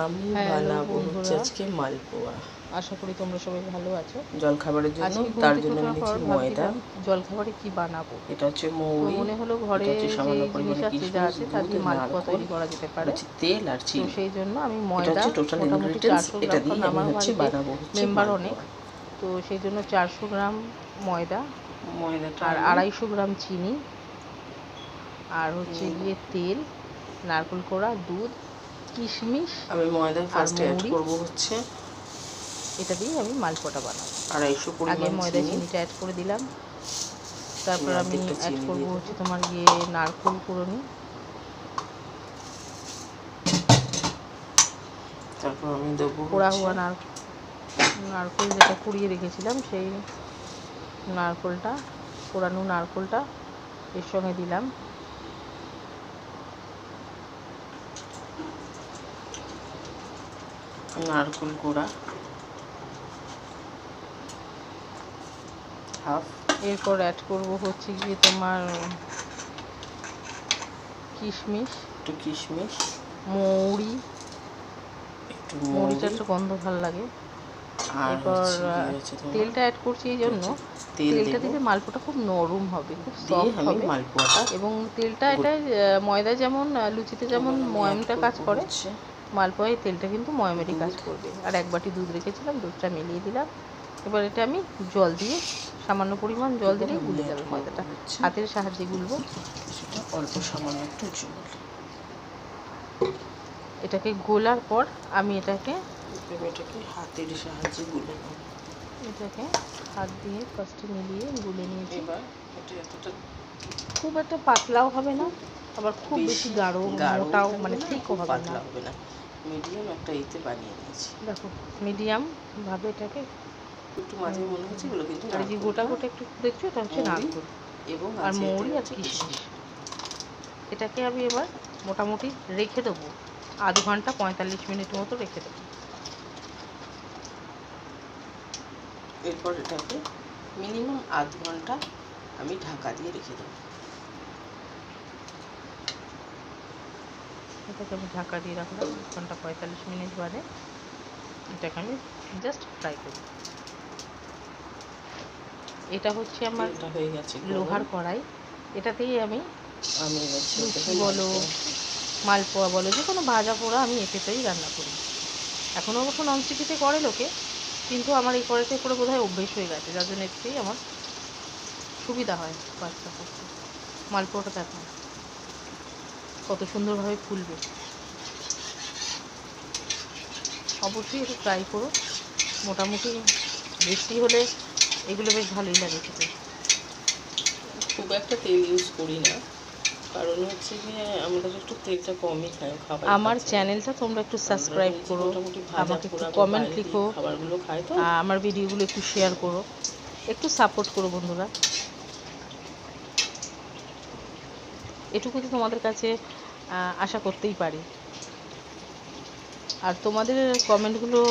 আমি বানাবো হচ্ছে আজকে মালপোয়া। আশা করি তোমরা সবাই ভালো আছো। জলখাবারের জন্য তার জন্য আমি নিচ্ছি ময়দা। জলখাবারে কি বানাবো, এটা হচ্ছে মৌরি, মনে হলো ঘরে যে জিনিস আছে যা আছে তা দিয়ে মালপোয়া তৈরি করা যেতে পারে। তেল আর তো চিনি, সেই জন্য আমি এটা ময়দা হচ্ছে টোটাল মোটামুটি ইনগ্রেডিয়েন্টস। 400 এটা গ্রাম, দিয়ে কারণ আমি আমার হচ্ছে বাড়িতে বানাবো হচ্ছে মেম্বার অনেক, মালপোয়া। তো সেই জন্য 400 গ্রাম ময়দা ময়দাটা আর 250 গ্রাম চিনি আর হচ্ছে গিয়ে তেল, নারকেল কোড়া, দুধ, কিশমিশ আমি ময়দা ফার্স্ট অ্যাড মৌরি, করব হচ্ছে, এটা দিয়ে আমি মালপোয়াটা বানাবো। 250 আগে পরিমাণ ময়দা চিনি। চিনিটা অ্যাড করে দিলাম, তারপর আমি অ্যাড করবো হচ্ছে তোমার গিয়ে নারকেল কুড়োনি, তারপর আমি দেবো পোড়া হওয়া নারকেল যেটা কুড়িয়ে রেখেছিলাম সেই নারকেলটা, পোড়ানো নারকেলটা এর সঙ্গে দিলাম। নারকেল কোড়া হাফ। এরপর অ্যাড করব হচ্ছে গিয়ে তোমার কিশমিশ, একটু কিশমিশ, মৌরি, একটু মৌরিটা একটু গন্ধ ভালো লাগে। এরপর তেলটা অ্যাড করছি এই জন্য, তেলটা দিলে মালপোয়াটা খুব নরম হবে, খুব সফট হবে। এবং তেলটা এটা ময়দা যেমন লুচিতে যেমন ময়ামটা কাজ করে, মালপোয়ায় তেলটা কিন্তু ময়ামেরই কাজ করবে। আর 1 বাটি দুধ রেখেছিলাম, দুধটা মিলিয়ে দিলাম। এবার এটা আমি জল দিয়ে, সামান্য পরিমাণ জল দিলেই গুলে যাবে ময়দাটা, হাতের সাহায্যে গুলবো। সেটা অল্প সামান্য একটু জল, এটাকে গোলার পর আমি এটাকে হাতের সাহায্যে গুলে নেব। এটাকে হাত দিয়ে ফার্স্টে মিলিয়ে গুলে নিয়েছি। এবার এটা এতটা খুব একটা পাতলাও হবে না, আবার খুব বেশি গাঢ় মোটাও মানে ঠিকও হবে না, মিডিয়াম একটা এতে বানিয়ে নিয়েছি। দেখো মিডিয়াম ভাবে এটাকে একটু মাঝে মনে হচ্ছে এগুলো কিন্তু, আর এই যে গোটা গোটা একটু দেখছো এটা হচ্ছে নারকেল এবং আর মৌরি আর কিশমিশ। এটাকে আমি এবার মোটামুটি রেখে দেবো আধ ঘন্টা 45 মিনিট মতো রেখে দেবো। এরপর এটাকে মিনিমাম আধ ঘন্টা আমি ঢাকা দিয়ে রেখে দেবো। এটাকে আমি ঢাকা দিয়ে রাখলাম 1 ঘন্টা 45 মিনিট বাদে এটাকে আমি জাস্ট ফ্রাই করব। এটা হচ্ছে আমার হয়ে গেছে লোহার কড়াই, এটাতেই আমি লুচি বলো, মালপোয়া বলো, যে কোনো ভাজা পোড়া আমি এটাতেই রান্না করি। এখনও অবশ্য ননস্টিকিতে করে লোকে, কিন্তু আমার এই কড়াইতে করে বোধহয় অভ্যেস হয়ে গেছে, যার জন্য এতেই আমার সুবিধা হয় কাজটা করতে। মালপোয়াটা দেখো কত সুন্দরভাবে ফুলবে। অবশ্যই একটু ট্রাই করো, মোটামুটি বৃষ্টি হলে এগুলো বেশ ভালোই লাগে খেতে। খুব একটা তেল ইউজ করি না, কারণ হচ্ছে যে আমরা একটু তেলটা কমই খাই খাবার। আমার চ্যানেলটা তোমরা একটু সাবস্ক্রাইব করো, আমাকে একটু কমেন্ট লিখো, খাবারগুলো খাই তো আমার ভিডিওগুলো একটু শেয়ার করো, একটু সাপোর্ট করো বন্ধুরা। এটুকু তো তোমাদের কাছে আশা করতেই পারি। আর তোমাদের কমেন্টগুলো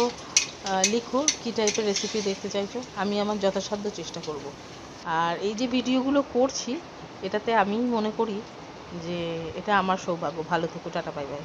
লিখো কী টাইপের রেসিপি দেখতে চাইছো, আমি আমার যথাসাধ্য চেষ্টা করব। আর এই যে ভিডিওগুলো করছি এটাতে আমি মনে করি যে এটা আমার সৌভাগ্য। ভালো থেকো, টাটা, বাই বাই।